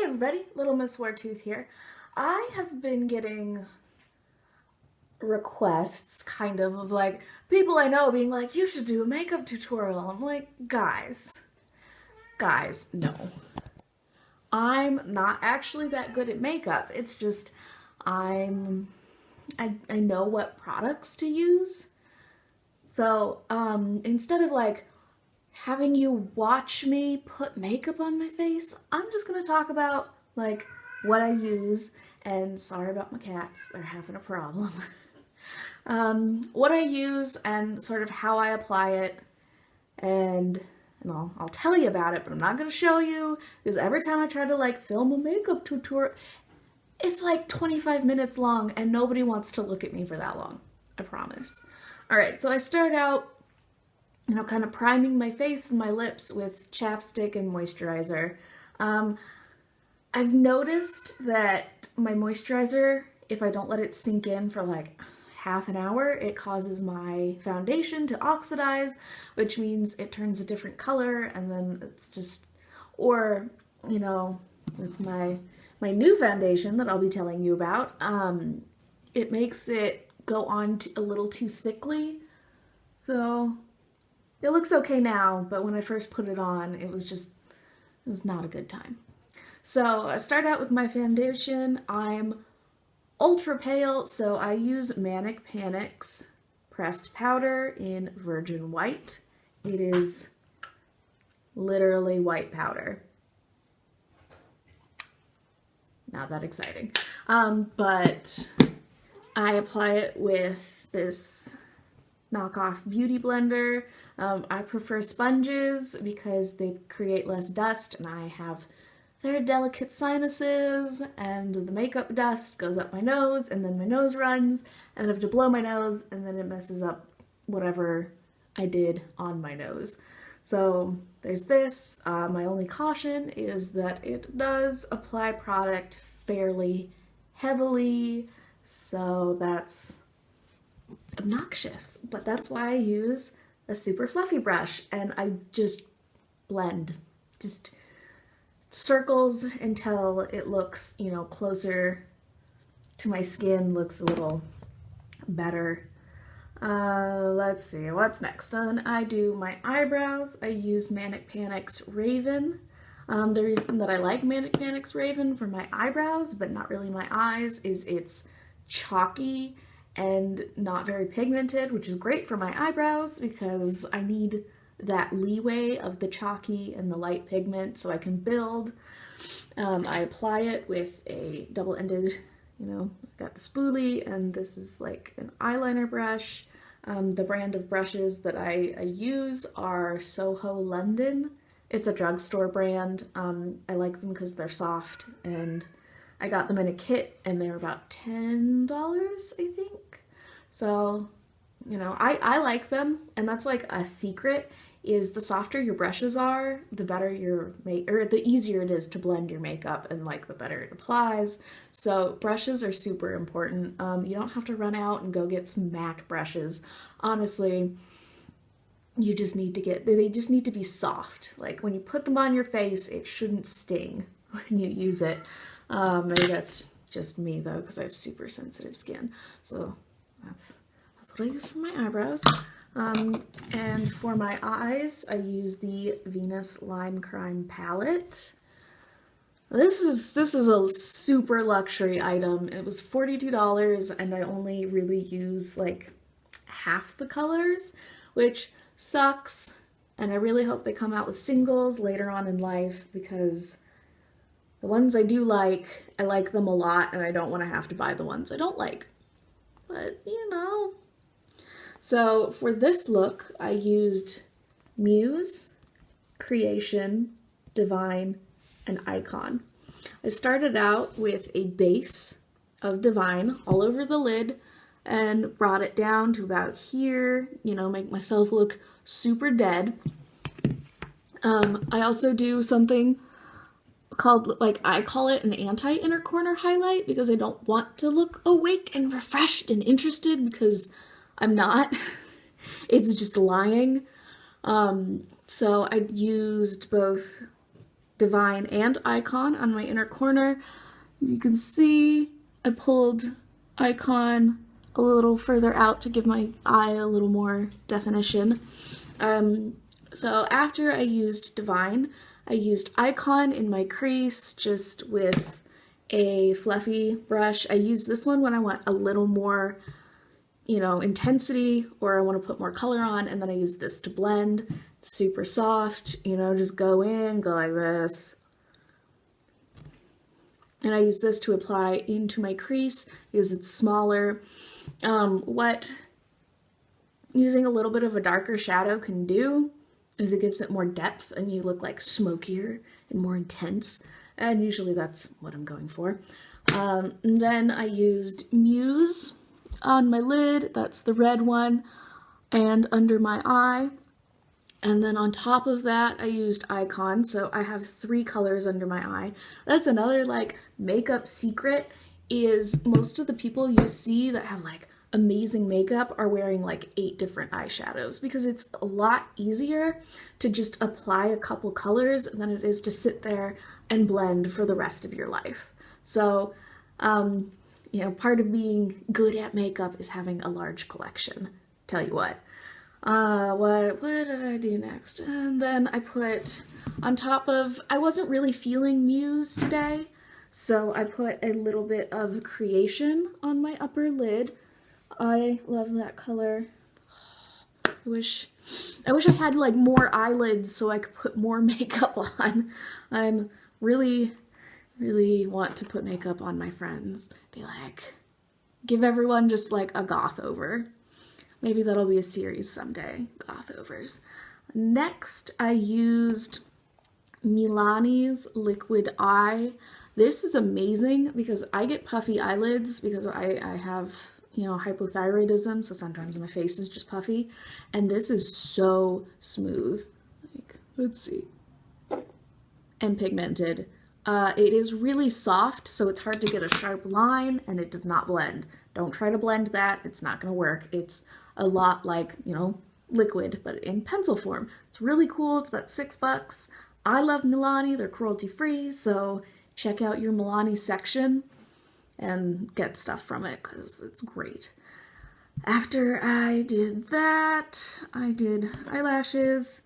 everybody, Little Miss Wartooth here. I have been getting requests, kind of like, people I know being like, you should do a makeup tutorial. I'm like, guys, no. I'm not actually that good at makeup. It's just, I know what products to use. So, instead of like having you watch me put makeup on my face, I'm just gonna talk about like what I use, and sorry about my cats, they're having a problem. What I use and sort of how I apply it, and I'll tell you about it, but I'm not gonna show you because every time I try to like film a makeup tutorial, it's like 25 minutes long and nobody wants to look at me for that long, I promise. All right, so I start out kind of priming my face and my lips with chapstick and moisturizer. I've noticed that my moisturizer, if I don't let it sink in for like half an hour, it causes my foundation to oxidize, which means it turns a different color, and then it's just, or, with my new foundation that I'll be telling you about, it makes it go on a little too thickly. So it looks okay now, but when I first put it on, it was not a good time. So I start out with my foundation. I'm ultra pale, so I use Manic Panic's pressed powder in Virgin White. It is literally white powder. Not that exciting. But I apply it with this knockoff beauty blender. I prefer sponges because they create less dust, and I have very delicate sinuses, and the makeup dust goes up my nose, and then my nose runs, and I have to blow my nose, and then it messes up whatever I did on my nose. So there's this. My only caution is that it does apply product fairly heavily, so that's obnoxious, but that's why I use a super fluffy brush, and I just blend, just circles until it looks, closer to my skin, looks a little better. Let's see, what's next? Then I do my eyebrows. I use Manic Panic's Raven. The reason that I like Manic Panic's Raven for my eyebrows, but not really my eyes, is it's chalky and not very pigmented, which is great for my eyebrows because I need that leeway of the chalky and the light pigment so I can build. I apply it with a double-ended, I've got the spoolie, and this is like an eyeliner brush. The brand of brushes that I use are Soho London. It's a drugstore brand. I like them because they're soft, and I got them in a kit, and they're about $10, I think. So, I like them, and that's like a secret, is the softer your brushes are, the better the easier it is to blend your makeup, and like the better it applies. So brushes are super important. You don't have to run out and go get some MAC brushes. Honestly, they just need to be soft. Like when you put them on your face, it shouldn't sting when you use it. Maybe that's just me though, because I have super sensitive skin. So that's what I use for my eyebrows. And for my eyes, I use the Venus Lime Crime palette. This is a super luxury item. It was $42, and I only really use like half the colors, which sucks. And I really hope they come out with singles later on in life, because the ones I do like, I like them a lot, and I don't want to have to buy the ones I don't like. But, So for this look, I used Muse, Creation, Divine, and Icon. I started out with a base of Divine all over the lid and brought it down to about here, make myself look super dead. I also do something called, I call it an anti-inner corner highlight, because I don't want to look awake and refreshed and interested, because I'm not. It's just lying. So I used both Divine and Icon on my inner corner. You can see I pulled Icon a little further out to give my eye a little more definition. So after I used Divine, I used Icon in my crease just with a fluffy brush. I use this one when I want a little more, you know, intensity, or I want to put more color on, and then I use this to blend. It's super soft, you know, just go in, go like this. And I use this to apply into my crease because it's smaller. What using a little bit of a darker shadow can do is it gives it more depth and you look like smokier and more intense. And usually that's what I'm going for. And then I used Muse on my lid, that's the red one, and under my eye. And then on top of that, I used Icon, so I have 3 colors under my eye. That's another, like, makeup secret, is most of the people you see that have, like, amazing makeup are wearing, like, 8 different eyeshadows, because it's a lot easier to just apply a couple colors than it is to sit there and blend for the rest of your life. So, you know, part of being good at makeup is having a large collection. Tell you what. What did I do next? And then I put on top of, I wasn't really feeling Muse today, so I put a little bit of Creation on my upper lid. I love that color. I wish I had like more eyelids so I could put more makeup on. I'm really want to put makeup on my friends. Be like, give everyone just like a goth over. Maybe that'll be a series someday, goth overs. Next, I used Milani's Liquid Eye. This is amazing because I get puffy eyelids because I have, you know, hypothyroidism, so sometimes my face is just puffy. And this is so smooth. Like, let's see. And pigmented. It is really soft, so it's hard to get a sharp line, and it does not blend. Don't try to blend that, it's not gonna work. It's a lot like, you know, liquid, but in pencil form. It's really cool, it's about $6. I love Milani, they're cruelty free, so check out your Milani section and get stuff from it, because it's great. After I did that, I did eyelashes.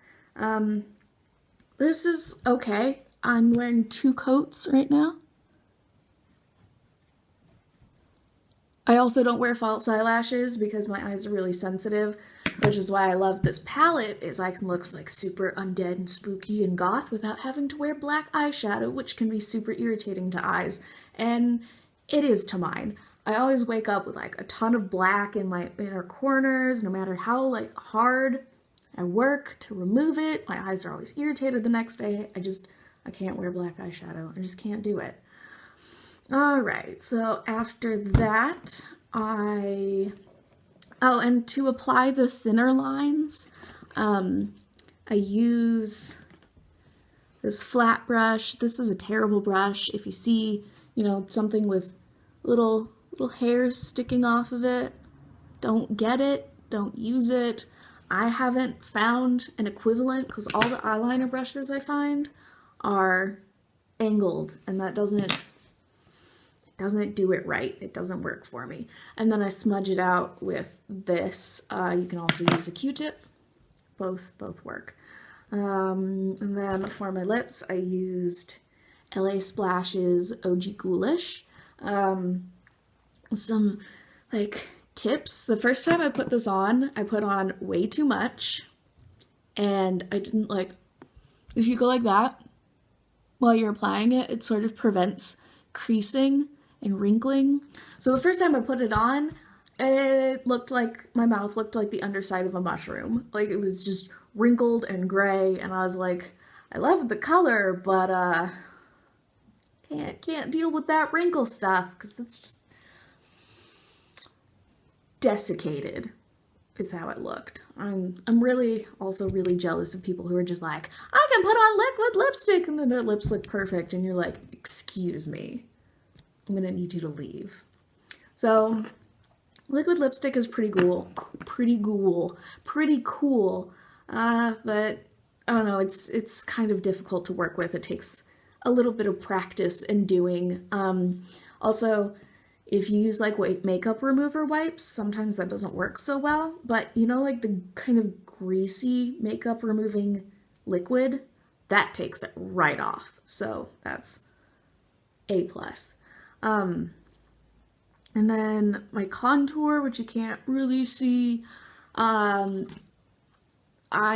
This is okay. I'm wearing 2 coats right now. I also don't wear false eyelashes because my eyes are really sensitive, which is why I love this palette, is I can look like super undead and spooky and goth without having to wear black eyeshadow, which can be super irritating to eyes, and it is to mine. I always wake up with like a ton of black in my inner corners, no matter how like hard I work to remove it. My eyes are always irritated the next day. I can't wear black eyeshadow. I just can't do it. Alright, so after that, and to apply the thinner lines, I use this flat brush. This is a terrible brush. If you see, you know, something with little hairs sticking off of it, don't get it, don't use it. I haven't found an equivalent because all the eyeliner brushes I find are angled, and that doesn't do it right. It doesn't work for me. And then I smudge it out with this. You can also use a Q-tip. Both work. And then for my lips, I used LA Splash's OG Ghoulish. Some like tips. The first time I put this on, I put on way too much, and I didn't like. If you go like that while you're applying it, it sort of prevents creasing and wrinkling. So the first time I put it on, it looked like my mouth looked like the underside of a mushroom. Like it was just wrinkled and gray, and I was like, I love the color, but can't deal with that wrinkle stuff because that's just desiccated is how it looked. I'm really also really jealous of people who are just like, I can put on liquid lipstick, and then their lips look perfect, and you're like, excuse me, I'm gonna need you to leave. So liquid lipstick is pretty cool, but I don't know, it's kind of difficult to work with. It takes a little bit of practice and doing. Also, if you use like makeup remover wipes, sometimes that doesn't work so well, but you know, like the kind of greasy makeup removing liquid, that takes it right off. So that's A+. And then my contour, which you can't really see, I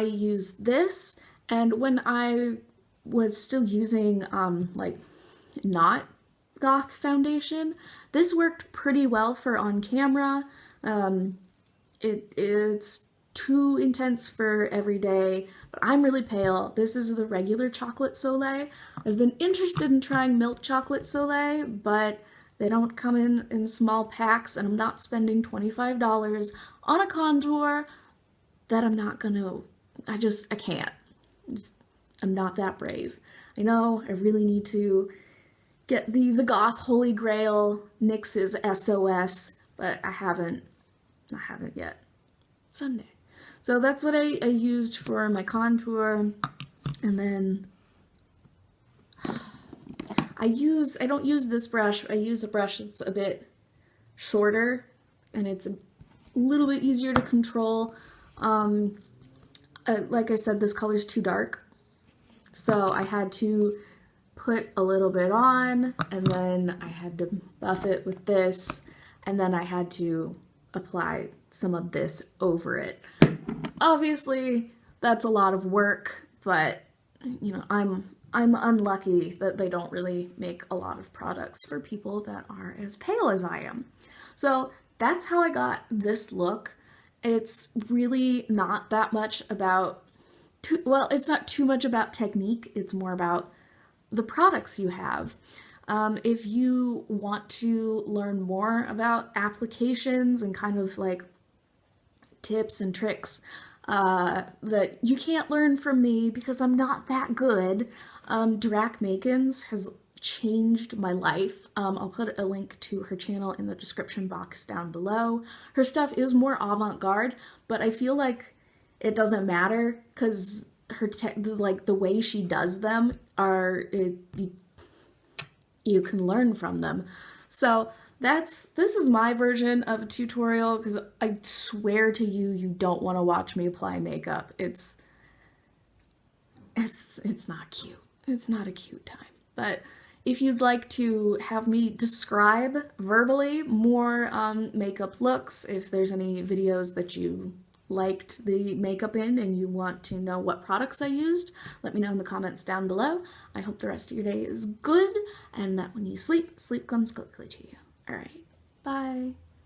use this, and when I was still using like not goth foundation, this worked pretty well for on camera. It's too intense for every day, but I'm really pale. This is the regular chocolate Soleil. I've been interested in trying milk chocolate Soleil, but they don't come in small packs, and I'm not spending $25 on a contour that I'm not gonna, I can't. I'm not that brave. I know I really need to get the goth holy grail NYX's SOS, but I haven't yet. Someday. So that's what I used for my contour, and then I don't use this brush. I use a brush that's a bit shorter, and it's a little bit easier to control. Like I said, this color's too dark, so I had to put a little bit on, and then I had to buff it with this, and then I had to apply some of this over it. Obviously, that's a lot of work, but you know, I'm unlucky that they don't really make a lot of products for people that are as pale as I am. So that's how I got this look. It's really not that much about, it's not too much about technique, it's more about the products you have. If you want to learn more about applications and kind of like tips and tricks that you can't learn from me because I'm not that good, Drac Makins has changed my life. I'll put a link to her channel in the description box down below. Her stuff is more avant-garde, but I feel like it doesn't matter because her like the way she does them you can learn from them. So this is my version of a tutorial, because I swear to you, you don't want to watch me apply makeup. It's not cute. It's not a cute time. But if you'd like to have me describe verbally more makeup looks, if there's any videos that you liked the makeup in and you want to know what products I used, let me know in the comments down below. I hope the rest of your day is good, and that when you sleep, sleep comes quickly to you. Alright, bye.